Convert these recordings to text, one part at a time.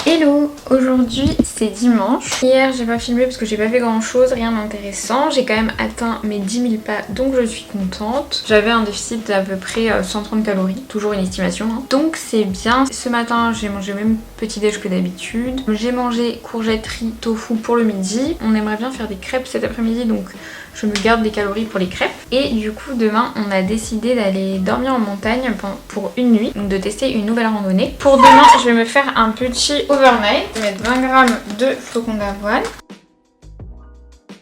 Hello, aujourd'hui c'est dimanche. Hier j'ai pas filmé parce que j'ai pas fait grand chose, rien d'intéressant. J'ai quand même atteint mes 10 000 pas donc je suis contente. J'avais un déficit d'à peu près 130 calories, toujours une estimation hein. Donc c'est bien. Ce matin j'ai mangé le même petit déj que d'habitude. J'ai mangé courgettes, riz, tofu pour le midi. On aimerait bien faire des crêpes cet après-midi donc je me garde des calories pour les crêpes. Et du coup demain on a décidé d'aller dormir en montagne pour une nuit, donc de tester une nouvelle randonnée. Pour demain je vais me faire un petit overnight. Je vais mettre 20 g de flocons d'avoine,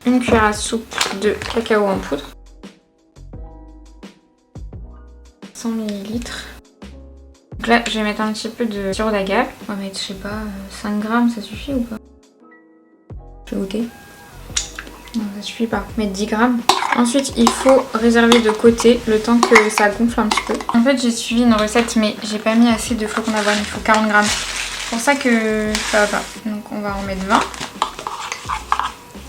une cuillère à soupe de cacao en poudre, 100 ml. Donc là je vais mettre un petit peu de sirop d'agave. On va mettre je sais pas 5 g, ça suffit ou pas? Je vais goûter. Non, ça suffit pas. Mettre 10 g. Ensuite, il faut réserver de côté le temps que ça gonfle un petit peu. En fait, j'ai suivi une recette, mais j'ai pas mis assez de flocons d'avoine. Il faut 40 g. C'est pour ça que ça va pas. Donc, on va en mettre 20.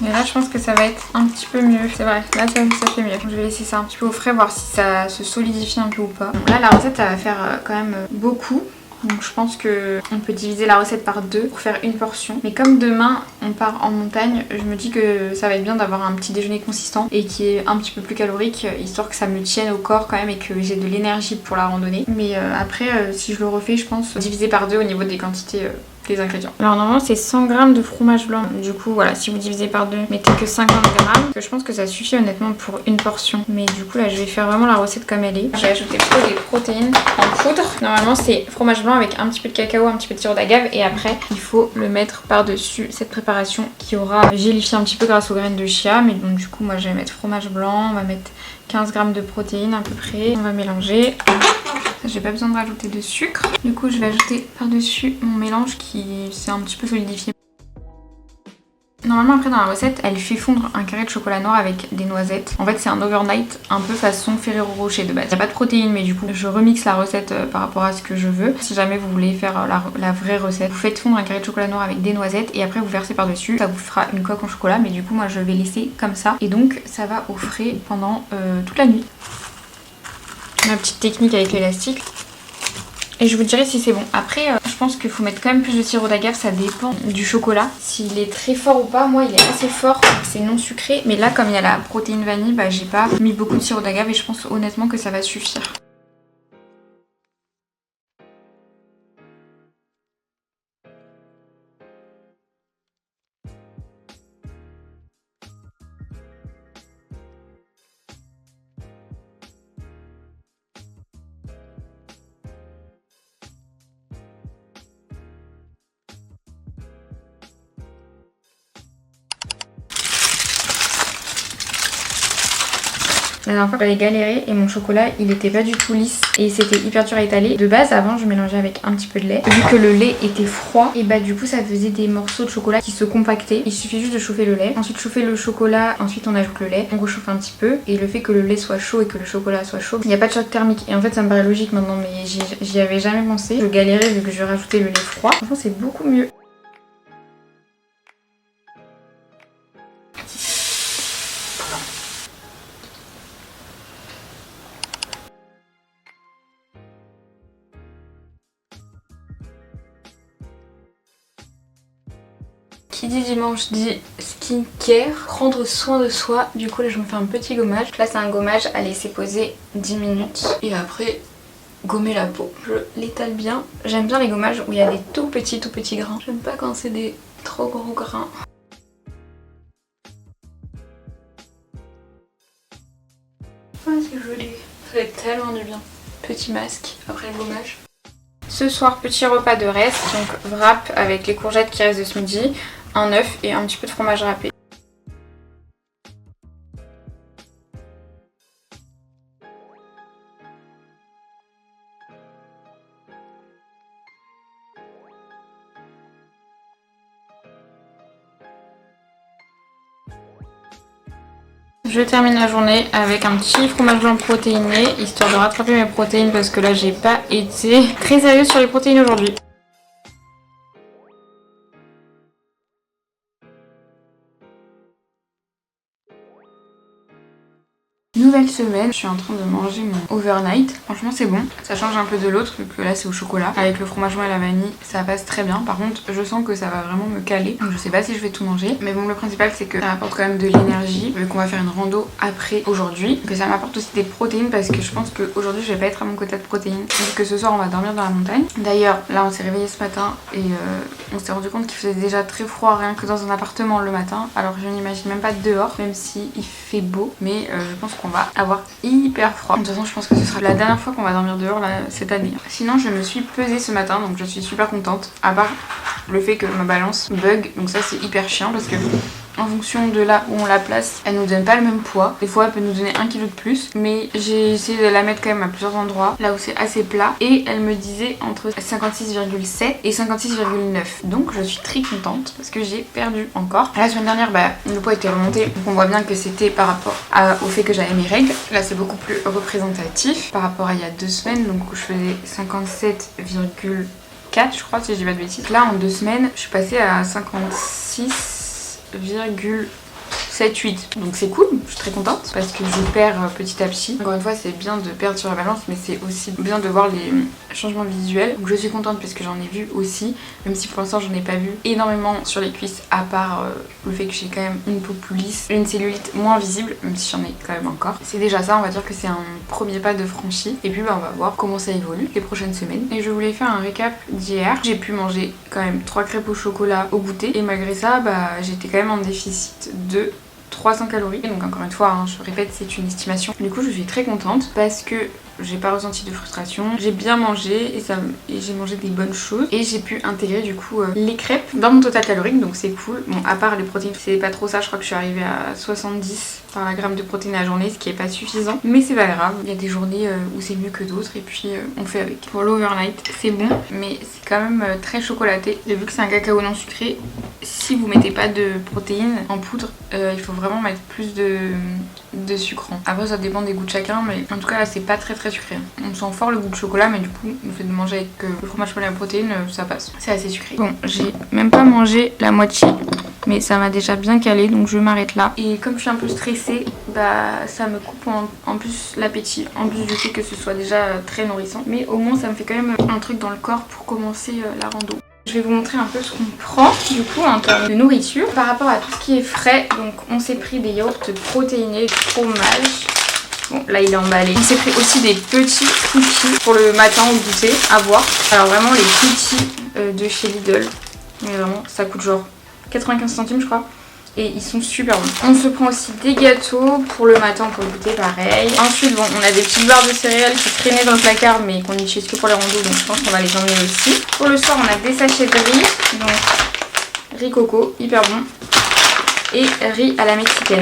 Mais là, je pense que ça va être un petit peu mieux. C'est vrai, là, ça fait mieux. Je vais laisser ça un petit peu au frais, voir si ça se solidifie un peu ou pas. Donc là, la recette, ça va faire quand même beaucoup. Donc je pense qu'on peut diviser la recette par deux pour faire une portion. Mais comme demain on part en montagne, je me dis que ça va être bien d'avoir un petit déjeuner consistant et qui est un petit peu plus calorique, histoire que ça me tienne au corps quand même et que j'ai de l'énergie pour la randonnée. Mais après si je le refais, je pense diviser par deux au niveau des quantités des ingrédients. Alors normalement c'est 100 g de fromage blanc. Du coup voilà, si vous divisez par deux, mettez que 50 g. Parce que je pense que ça suffit honnêtement pour une portion. Mais du coup là je vais faire vraiment la recette comme elle est. J'ai ajouté plutôt des protéines en poudre. Normalement c'est fromage blanc avec un petit peu de cacao, un petit peu de sirop d'agave. Et après il faut le mettre par-dessus cette préparation qui aura gélifié un petit peu grâce aux graines de chia. Mais donc du coup moi je vais mettre fromage blanc, on va mettre 15 g de protéines à peu près. On va mélanger. J'ai pas besoin de rajouter de sucre. Du coup, je vais ajouter par-dessus mon mélange qui s'est un petit peu solidifié. Normalement, après dans la recette, elle fait fondre un carré de chocolat noir avec des noisettes. En fait, c'est un overnight un peu façon Ferrero Rocher de base. Il n'y a pas de protéines, mais du coup, je remixe la recette par rapport à ce que je veux. Si jamais vous voulez faire la vraie recette, vous faites fondre un carré de chocolat noir avec des noisettes et après vous versez par-dessus. Ça vous fera une coque en chocolat, mais du coup, moi, je vais laisser comme ça. Et donc, ça va au frais pendant toute la nuit. Ma petite technique avec l'élastique. Et je vous dirai si c'est bon. Après, je pense qu'il faut mettre quand même plus de sirop d'agave, ça dépend du chocolat. S'il est très fort ou pas, moi il est assez fort, c'est non sucré. Mais là, comme il y a la protéine vanille, bah j'ai pas mis beaucoup de sirop d'agave et je pense honnêtement que ça va suffire. La dernière fois j'avais galéré et mon chocolat il était pas du tout lisse et c'était hyper dur à étaler. De base avant je mélangeais avec un petit peu de lait. Vu que le lait était froid et bah du coup ça faisait des morceaux de chocolat qui se compactaient. Il suffit juste de chauffer le lait. Ensuite chauffer le chocolat, ensuite on ajoute le lait. On réchauffe un petit peu et le fait que le lait soit chaud et que le chocolat soit chaud, il n'y a pas de choc thermique. Et en fait ça me paraît logique maintenant mais j'y avais jamais pensé. Je galérais vu que je rajoutais le lait froid. Franchement c'est beaucoup mieux. Qui dit dimanche dit skincare, prendre soin de soi. Du coup là je me fais un petit gommage. Là c'est un gommage à laisser poser 10 minutes et après gommer la peau. Je l'étale bien. J'aime bien les gommages où il y a des tout petits grains. J'aime pas quand c'est des trop gros grains. Oh c'est joli. Ça fait tellement du bien. Petit masque après le gommage. Ce soir petit repas de reste, donc wrap avec les courgettes qui restent de ce midi, un œuf et un petit peu de fromage râpé. Je termine la journée avec un petit fromage blanc protéiné, histoire de rattraper mes protéines parce que là j'ai pas été très sérieuse sur les protéines aujourd'hui. Nouvelle semaine, je suis en train de manger mon overnight. Franchement c'est bon, ça change un peu de l'autre vu que là c'est au chocolat. Avec le fromage blanc et la vanille, ça passe très bien. Par contre je sens que ça va vraiment me caler. Donc je sais pas si je vais tout manger. Mais bon, le principal c'est que ça m'apporte quand même de l'énergie vu qu'on va faire une rando après aujourd'hui. Que ça m'apporte aussi des protéines parce que je pense qu'aujourd'hui je vais pas être à mon quota de protéines. Vu que ce soir on va dormir dans la montagne. D'ailleurs là on s'est réveillé ce matin et on s'est rendu compte qu'il faisait déjà très froid rien que dans un appartement le matin. Alors je n'imagine même pas dehors, même si il fait beau. Mais je pense qu'on va avoir hyper froid. De toute façon je pense que ce sera la dernière fois qu'on va dormir dehors là, cette année. Sinon je me suis pesée ce matin donc je suis super contente. À part le fait que ma balance bug, donc ça c'est hyper chiant parce que en fonction de là où on la place, elle nous donne pas le même poids. Des fois elle peut nous donner 1 kg de plus, mais j'ai essayé de la mettre quand même à plusieurs endroits, là où c'est assez plat, et elle me disait entre 56,7 et 56,9. Donc je suis très contente parce que j'ai perdu encore. La semaine dernière le poids était remonté, donc on voit bien que c'était par rapport au fait que j'avais mes règles. Là c'est beaucoup plus représentatif par rapport à il y a 2 semaines, donc où je faisais 57,4 je crois si je dis pas de bêtises. Là en 2 semaines je suis passée à 56,7-8. Donc c'est cool, je suis très contente parce que je perds petit à petit. Encore une fois c'est bien de perdre sur la balance mais c'est aussi bien de voir les changements visuels. Donc je suis contente parce que j'en ai vu aussi, même si pour l'instant j'en ai pas vu énormément sur les cuisses à part le fait que j'ai quand même une peau plus lisse, une cellulite moins visible, même si j'en ai quand même encore. C'est déjà ça, on va dire que c'est un premier pas de franchi. Et puis on va voir comment ça évolue les prochaines semaines. Et je voulais faire un récap d'hier. J'ai pu manger quand même 3 crêpes au chocolat au goûter et malgré ça j'étais quand même en déficit de 300 calories. Donc encore une fois, je répète, c'est une estimation. Du coup, je suis très contente parce que j'ai pas ressenti de frustration. J'ai bien mangé et j'ai mangé des bonnes choses. Et j'ai pu intégrer du coup les crêpes dans mon total calorique, donc c'est cool. Bon, à part les protéines, c'est pas trop ça. Je crois que je suis arrivée à 70 par la gramme de protéines à la journée, ce qui est pas suffisant. Mais c'est pas grave. Il y a des journées où c'est mieux que d'autres et puis on fait avec. Pour l'overnight, c'est bon, mais c'est quand même très chocolaté. Et vu que c'est un cacao non sucré, si vous mettez pas de protéines en poudre, il faut vraiment mettre plus de sucrant. Après ça dépend des goûts de chacun, mais en tout cas là c'est pas très sucré. On sent fort le goût de chocolat, mais du coup le fait de manger avec le fromage blanc et la protéine, ça passe. C'est assez sucré. Bon, j'ai même pas mangé la moitié, mais ça m'a déjà bien calé, donc je m'arrête là. Et comme je suis un peu stressée, ça me coupe en plus l'appétit, en plus du fait que ce soit déjà très nourrissant. Mais au moins ça me fait quand même un truc dans le corps pour commencer la rando. Je vais vous montrer un peu ce qu'on prend du coup en termes de nourriture. Par rapport à tout ce qui est frais, donc on s'est pris des yaourts protéinés, du fromage. Bon, là il est emballé. On s'est pris aussi des petits cookies pour le matin au goûter à voir. Alors vraiment les cookies de chez Lidl. Mais vraiment ça coûte genre 95 centimes je crois. Et ils sont super bons. On se prend aussi des gâteaux pour le matin pour le goûter pareil. Ensuite bon, on a des petites barres de céréales qui traînaient dans le placard mais qu'on n'utilise que pour les randos, donc je pense qu'on va les emmener aussi. Pour le soir on a des sachets de riz. Donc riz coco, hyper bon. Et riz à la mexicaine.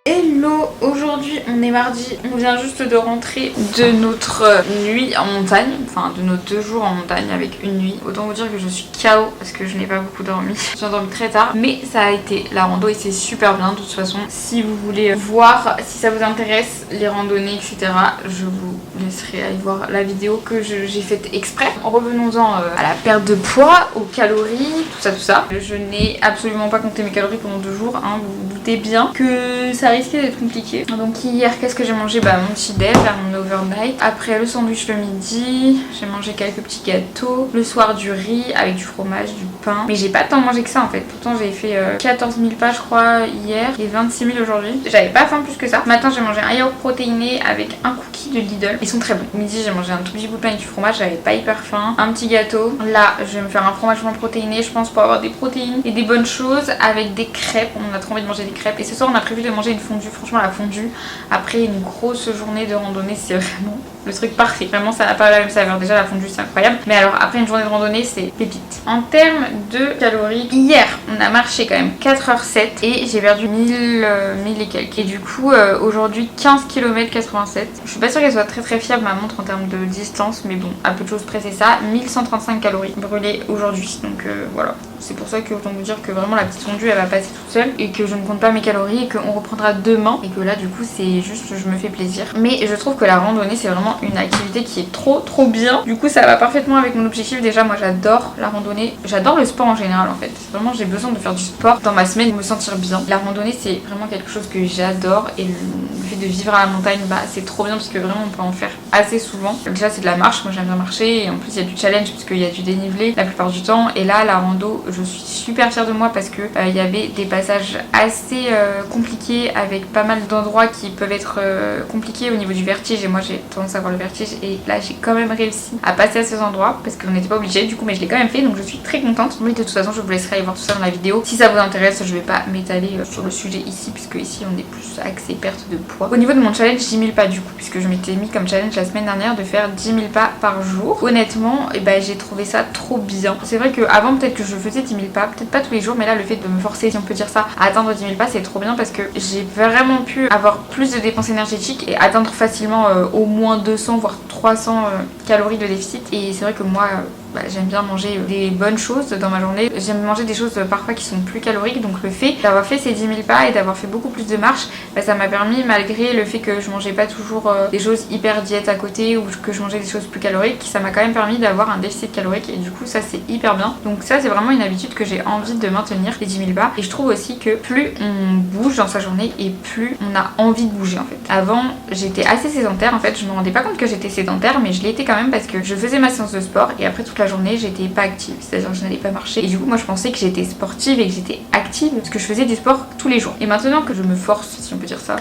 Hello, aujourd'hui on est mardi, on vient juste de rentrer de notre nuit en montagne, enfin de nos 2 jours en montagne avec une nuit. Autant vous dire que je suis KO parce que je n'ai pas beaucoup dormi, j'ai dormi très tard, mais ça a été la rando et c'est super bien de toute façon. Si vous voulez voir, si ça vous intéresse, les randonnées etc, je vous laisserai aller voir la vidéo que j'ai faite exprès. Revenons-en à la perte de poids, aux calories, tout ça. Je n'ai absolument pas compté mes calories pendant 2 jours, vous vous doutez bien que ça risquait d'être compliqué. Donc hier, qu'est-ce que j'ai mangé? Mon petit déj, mon overnight. Après le sandwich le midi, j'ai mangé quelques petits gâteaux. Le soir du riz avec du fromage, du pain. Mais j'ai pas tant mangé que ça en fait. Pourtant j'ai fait 14 000 pas je crois hier et 26 000 aujourd'hui. J'avais pas faim plus que ça. Ce matin j'ai mangé un yaourt protéiné avec un cookie de Lidl. Ils sont très bons. Midi j'ai mangé un tout petit bout de pain avec du fromage, j'avais pas hyper faim. Un petit gâteau. Là je vais me faire un fromage blanc protéiné, je pense, pour avoir des protéines et des bonnes choses avec des crêpes. On a trop envie de manger des crêpes. Et ce soir on a prévu de manger une fondue. Franchement la fondue après une grosse journée de randonnée c'est vraiment le truc parfait. Vraiment ça n'a pas la même saveur. Déjà la fondue c'est incroyable. Mais alors après une journée de randonnée c'est pépite. En termes de calories, hier on a marché quand même 4h07 et j'ai perdu 1000 et quelques. Et du coup aujourd'hui 15 km 87. Je suis pas sûre qu'elle soit très fiable ma montre en termes de distance, mais bon à peu de choses près c'est ça. 1135 calories brûlées aujourd'hui. Donc voilà. C'est pour ça que autant vous dire que vraiment la petite fondue elle va passer toute seule et que je ne compte pas mes calories et qu'on reprendra demain et que là du coup c'est juste je me fais plaisir. Mais je trouve que la randonnée c'est vraiment une activité qui est trop bien. Du coup ça va parfaitement avec mon objectif. Déjà moi j'adore la randonnée, j'adore le sport en général en fait. Vraiment j'ai besoin de faire du sport dans ma semaine pour me sentir bien. La randonnée c'est vraiment quelque chose que j'adore et le fait de vivre à la montagne bah c'est trop bien parce que vraiment on peut en faire assez souvent. Déjà c'est de la marche, moi j'aime bien marcher et en plus il y a du challenge parce qu'il y a du dénivelé la plupart du temps et là la rando je suis super fière de moi parce que il y avait des passages assez compliqués avec pas mal d'endroits qui peuvent être compliqués au niveau du vertige et moi j'ai tendance à avoir le vertige et là j'ai quand même réussi à passer à ces endroits parce qu'on n'était pas obligé du coup mais je l'ai quand même fait donc je suis très contente. Mais de toute façon je vous laisserai aller voir tout ça dans la vidéo. Si ça vous intéresse je vais pas m'étaler sur le sujet ici puisque ici on est plus axé perte de poids. Au niveau de mon challenge 10 000 pas du coup puisque je m'étais mis comme challenge la semaine dernière de faire 10 000 pas par jour. Honnêtement j'ai trouvé ça trop bien. C'est vrai qu'avant peut-être que je faisais 10 000 pas, peut-être pas tous les jours mais là le fait de me forcer si on peut dire ça à atteindre 10 000 pas c'est trop bien parce que j'ai vraiment pu avoir plus de dépenses énergétiques et atteindre facilement au moins 200 voire 300 calories de déficit et c'est vrai que moi j'aime bien manger des bonnes choses dans ma journée. J'aime manger des choses parfois qui sont plus caloriques donc le fait d'avoir fait ces 10 000 pas et d'avoir fait beaucoup plus de marches ça m'a permis malgré le fait que je mangeais pas toujours des choses hyper diète à côté ou que je mangeais des choses plus caloriques ça m'a quand même permis d'avoir un déficit calorique et du coup ça c'est hyper bien. Donc ça c'est vraiment une habitude que j'ai envie de maintenir les 10 000 pas et je trouve aussi que plus on bouge dans sa journée et plus on a envie de bouger en fait. Avant j'étais assez sédentaire en fait, je me rendais pas compte que j'étais sédentaire mais je l'étais quand même parce que je faisais ma séance de sport et après toute la journée j'étais pas active, c'est-à-dire que je n'allais pas marcher et du coup moi je pensais que j'étais sportive et que j'étais active parce que je faisais du sport tous les jours et maintenant que je me force si on peut dire ça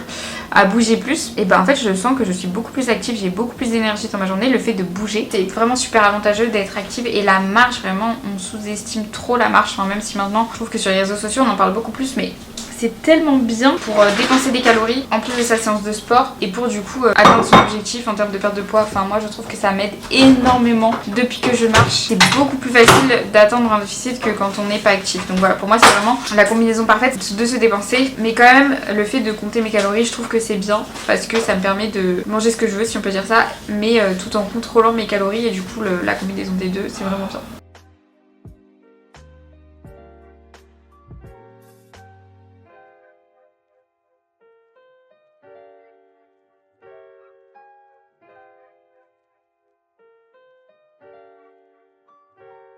à bouger plus et en fait je sens que je suis beaucoup plus active, j'ai beaucoup plus d'énergie dans ma journée. Le fait de bouger c'est vraiment super avantageux d'être active et la marche vraiment on sous-estime trop la marche, enfin, même si maintenant je trouve que sur les réseaux sociaux on en parle beaucoup plus mais c'est tellement bien pour dépenser des calories en plus de sa séance de sport et pour du coup atteindre son objectif en termes de perte de poids. Enfin moi je trouve que ça m'aide énormément depuis que je marche. C'est beaucoup plus facile d'atteindre un déficit que quand on n'est pas actif. Donc voilà, pour moi c'est vraiment la combinaison parfaite de se dépenser. Mais quand même le fait de compter mes calories je trouve que c'est bien parce que ça me permet de manger ce que je veux si on peut dire ça mais tout en contrôlant mes calories et du coup la combinaison des deux c'est vraiment bien.